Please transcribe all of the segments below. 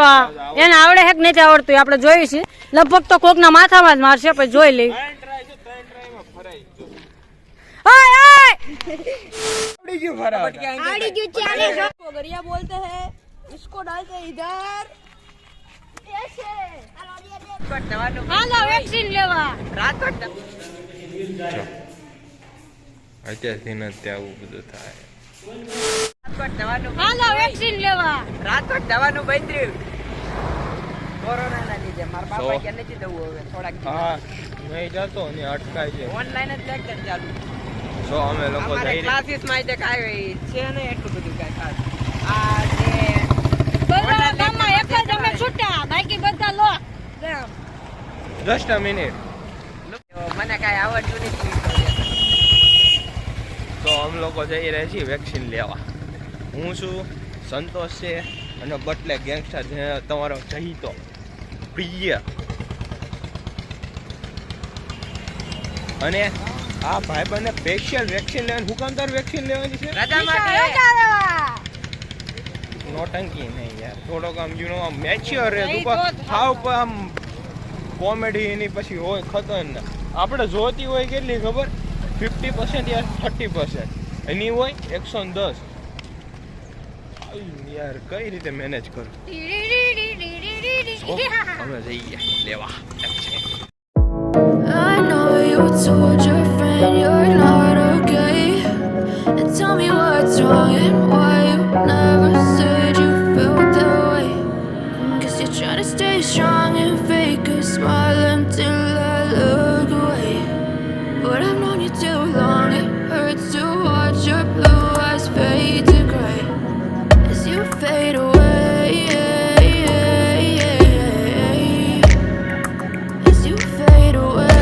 લેવા એને આવડે હેક નથી આવડતું આપણે જોયું છે લગભગ તો કોકના માથામાં જ મારશે પછી જોઈ લઈ गरिया बोलते हैं इसको डालते हैं इधर ऐसे હાલો વેક્સિન લેવા અત્યારથી ને ત્યાં આવું બધું થાય હાલો વેક્સિન લેવા રાજકોટ જવાનું બંધ રહ્યું કોરોનાના લીધે મારા બાપા કે નથી જવું હવે થોડાક હા નહીં જતો ને અટકાય છે ઓનલાઈન જ લેક્ચર ચાલુ સો અમે લોકો અમારે જઈ ક્લાસીસ માં તે કાઈ છે ને એટલું બધું કાઈ ખાસ આ જે બધા ગામમાં એક જ અમે છૂટા બાકી બધા લો જસ્ટ અ મિનિટ મને કાઈ આવડતું નથી તો અમે લોકો જઈ રહ્યા છીએ વેક્સિન લેવા હું છું સંતોષ છે અને બટલે ગેંગસ્ટર છે તમારો ચહીતો પ્રિય અને આ ભાઈબંધને સ્પેશિયલ વેક્સિન લેવાની હું કામ તાર વેક્સિન લેવાની છે રજા માટે નોટંકી નહીં યાર થોડોક આમ યુ નો આમ મેચ્યોર રહે તું હાવ આમ કોમેડી એની પછી હોય ખતરનાક આપણે જોતી હોય કેટલી ખબર 50% યાર 30% એની હોય 110 યાર કઈ રીતે મેનેજ કરું અમે જઈએ લેવા I know you told your friend you're not okay. And tell me what's wrong and why you never said you felt that way. Guess you're trying to stay strong and fake a smile until I look away. But I've known you too long, it hurts to watch your blue eyes fade to gray as you fade away. As you fade away.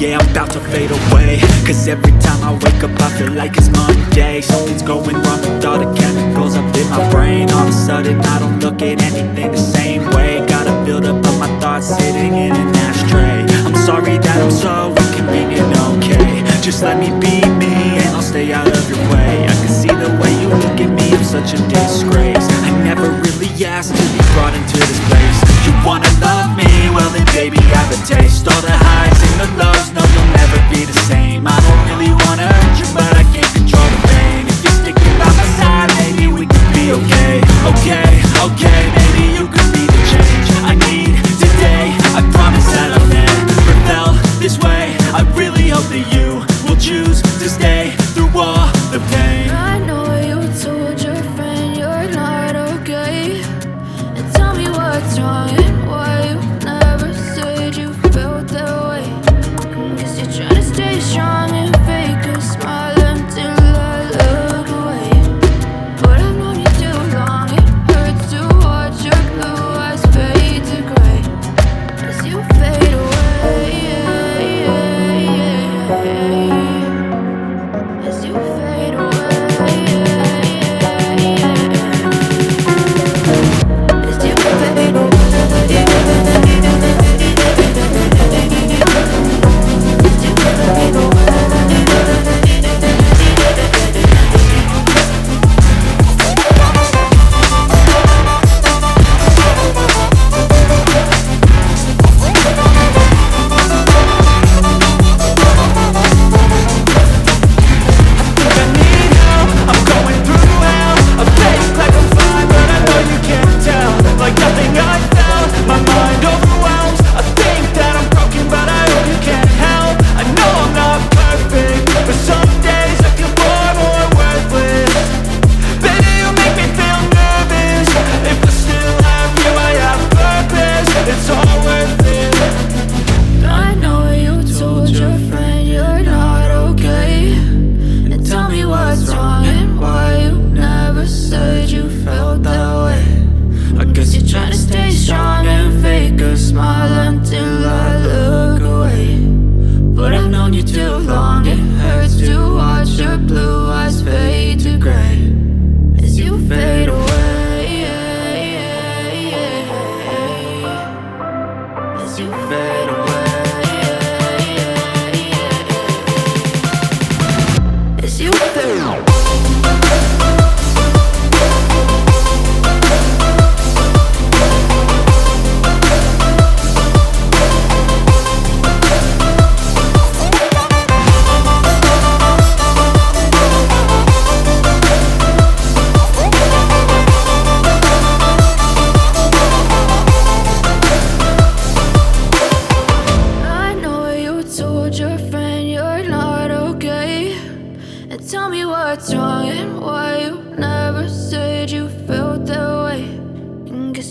Yeah, I'm about to fade away. Cause every time I wake up I feel like it's Monday. Something's going wrong with all the chemicals up in my brain. All of a sudden I don't look at anything the same way. Gotta build up of my thoughts sitting in an ashtray. I'm sorry that I'm so inconvenient, okay. Just let me be me and I'll stay out of your way. I can see the way you look at me, I'm such a disgrace. I never really asked to be brought into this place. You wanna love me? Well then baby have a taste. All the highs and the lows, no you'll never be the same. I don't really wanna hurt you but I can't control the pain. If you're sticking by my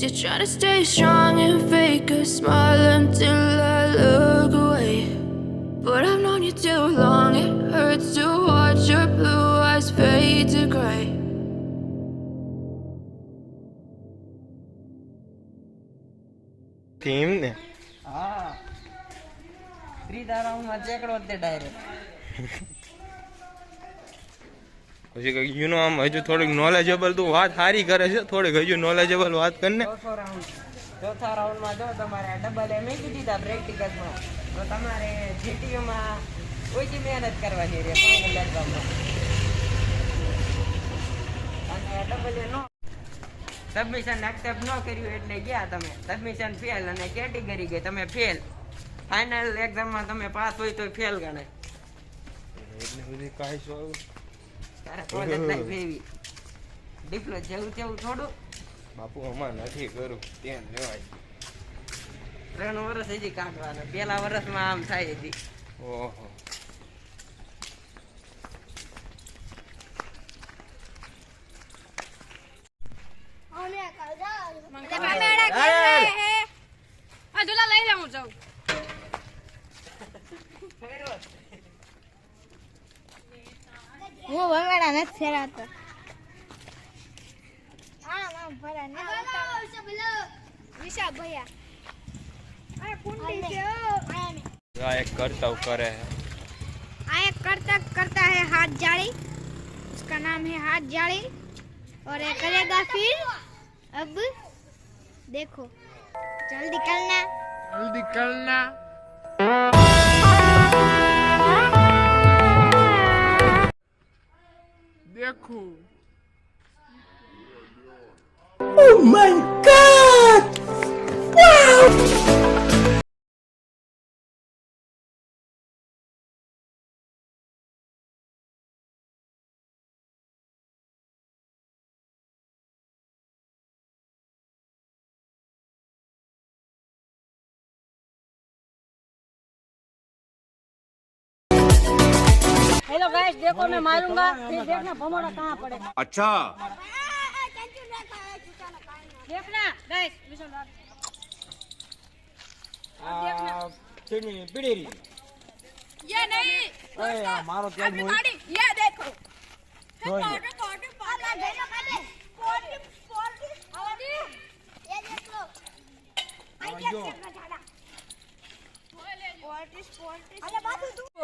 you're trying to stay strong and fake a smile until I look away. But I've known you too long, it hurts to watch your blue eyes fade to gray. Theme ને હા 3 રાઉન્ડમાં ચેકડો જ તે direct. પછી કઈ you know આમ હજુ થોડીક નોલેજેબલ તું વાત સારી કરે છે, થોડીક હજુ નોલેજેબલ વાત કરને. ચોથા રાઉન્ડમાં જો તમારે ડબલ એ મૂકી દીધા પ્રેક્ટિકલમાં, તો તમારે જીટીયુમાં ઓછી મહેનત કરવાની રહે ફાઇનલ એક્ઝામમાં. અને ડબલ એ નો સબમિશન એક્સેપ્ટ ન કર્યું એટલે ગયા તમે, સબમિશન ફેલ અને કેટેગરી ગઈ તમે ફેલ. ફાઇનલ એક્ઝામમાં તમે પાસ હોય તો ફેલ ગણાય. એટલે બધી કાઈ સોલ્વ તારે કોલેજ લાઈફ એવી ડિપ્લો જેવું તેવું થોડું. બાપુ અમાર નથી કરું ત્યાં લેવાય. 3 વર્ષ હજી કાઢવાના, પેલા વર્ષમાં આમ થાય હજી. ઓહો લઈ લે હું જાઉં. હું ભમેડા નથી ફેરાતો. વિશાખ ભૈયા આ એક કરતવ કરે હે. આ एक करता है हाथ जाली, उसका नाम है हाथ जाली और ये करेगा फिर अब देखो जल्दी करना देखो हेलो गाइस, देखो मैं मारूंगा फिर देखना भमोड़ा कहाँ पड़ेगा. अच्छा देखना गाइस. પીડેરી ये नहीं મારો ત્યાં ये देखो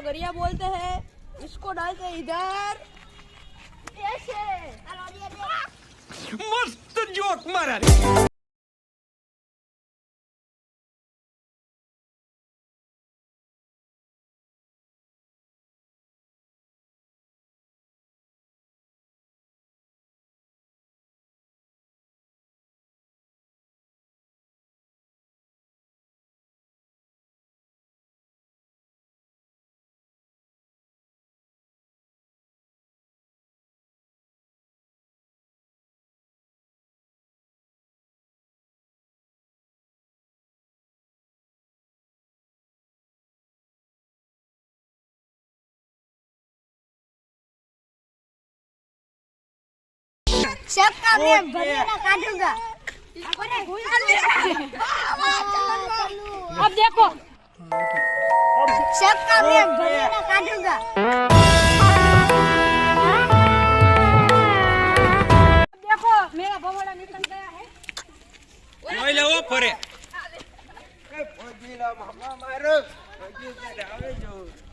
गरिया बोलते हैं, इसको डालते हैं इधर. मस्त जोक मारा. सबका मैं भमेड़ा काटूंगा. अब देखो सबका मैं भमेड़ा काटूंगा. अब देखो मेरा भमोड़ा निकल गया है. જોઈ લેવો ફરે.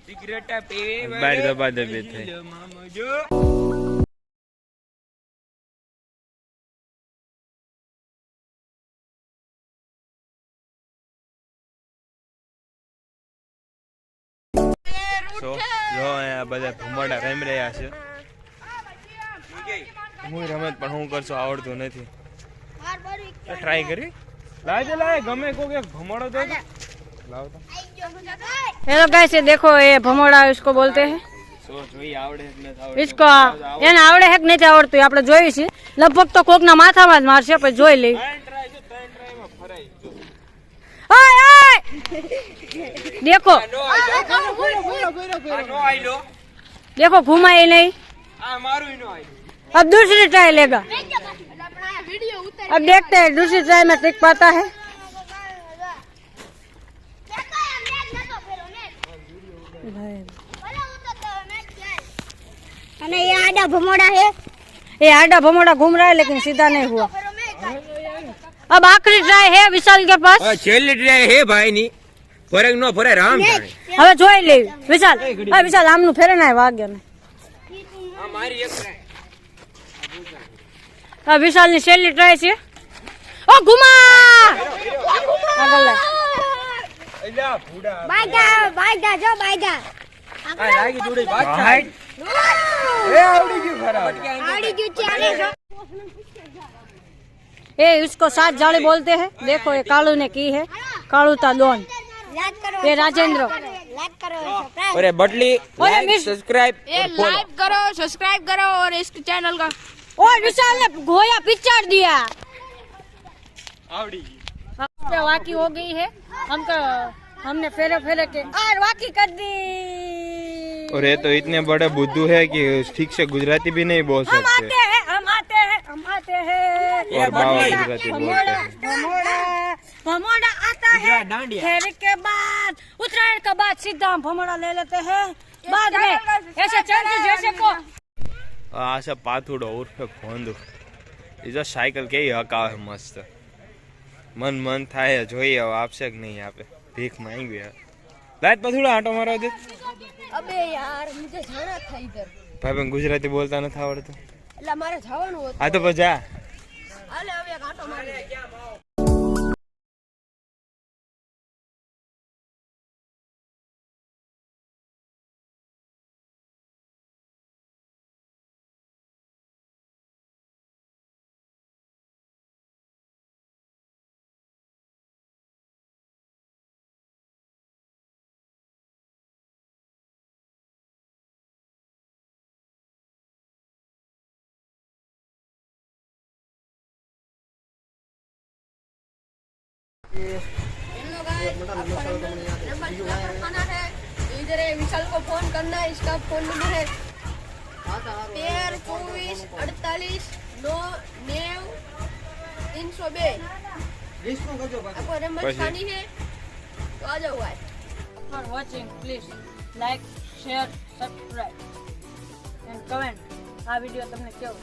સિગરેટ પીવી બાર દબા દબે થઈ. જો અહીંયા બધા ભમરડા રમી રહ્યા છે. હું રમત પણ હું કરશું આવડતું નથી. ટ્રાય કરી લાય ગમે કોક એક ભમરડો દો લાવ તો. हेलो गाइस, ये देखो ये भमोड़ा इसको बोलते हैं. સો જોઈ આવડે જ નથી આવડતું. इसको એને આવડે છે કે નથી આવડતું આપણે જોયું છે. લગભગ તો કોકના માથામાં જ મારશે, પછી જોઈ લઈ. ત્રણ માં ફરાઈ જો. ओए ओए देखो નો આઈલો देखो घुमाए नहीं. આ મારું નો આઈ. अब दूसरी ट्राई लेगा. वीडियो उतार अब देखते हैं दूसरी ट्राई में टिक पाता है। અને ये आडा भमोड़ा है। ये आडा भमोड़ा घूम रहा है लेकिन सीधा नहीं हुआ। अब आखिरी ट्राई है विशाल के पास। છેલ્લી ટ્રાય હે ભાઈ ની ફરક નો ફરે રામ જાણે હવે જોઈ લેવી વિશાલ। હા વિશાલ આમનું ફેરે ના વાગ્યો ને। આ મારી એક ટ્રાય આ વિશાલ ની છેલ્લી ટ્રાય છે। ઓ ઘુમા આગળ લે। અલ્યા ભૂડા बायगा बायगा जो बायगा આ લાગી જોડી બાદશાહ એ આવડી ગયું ખરાબ आड़ी जो चाले जो ये इसको 7 जाली बोलते हैं। देखो ये कालू ने की है, कालू ता दोन। लाइक करो ये राजेंद्र। लाइक करो सब्सक्राइब અરે બટલી ઓય લાઈક મિસ। સબસ્ક્રાઇબ ये लाइक करो, सब्सक्राइब करो और इस चैनल का और विशाल ने गोया पिक्चर दिया। આવડી ગયું पे वाकी हो गई है। हमने फेरे फेरे के और वाकी कर दी। और ये तो इतने बड़े बुद्धू है कि ठीक से गुजराती भी नहीं बोल हम सकते आते हैं, हम आते हैं, हम आते हैं। और बाबा गुजराती बोलते हैं भमोड़ा भमोड़ा आता है फेरे के बाद, उत्तरायण के बाद सीधा हम भमोड़ा ले लेते हैं। बाद में ऐसे चलते जैसे को આ છે પાથુડો ઉર્ફે ખોંદુ એ જો સાયકલ કેવી હકાવે મસ્ત મન થાય જોઈએ હવે આપશે કે નહીં આપે ભીખ માંગવી યાર લાઈટ પાથુડો આંટો મારવા દે अबे यार मुझे जाना था इधर ભાઈ પણ ગુજરાતી બોલતા નથી આવડતું એટલે મારે જવાનું હતું આ તો પછી જા હાલે હવે એક આંટો મારી हेलो गाइस आपका नंबर खाना है इधर है विशाल को फोन करना है इसका फोन नंबर है 13 24 48 9 302 आपको नंबर खानी है तो आ जाओ guys. for watching. Please like, share, subscribe and comment. આ વિડિયો તમને કેવો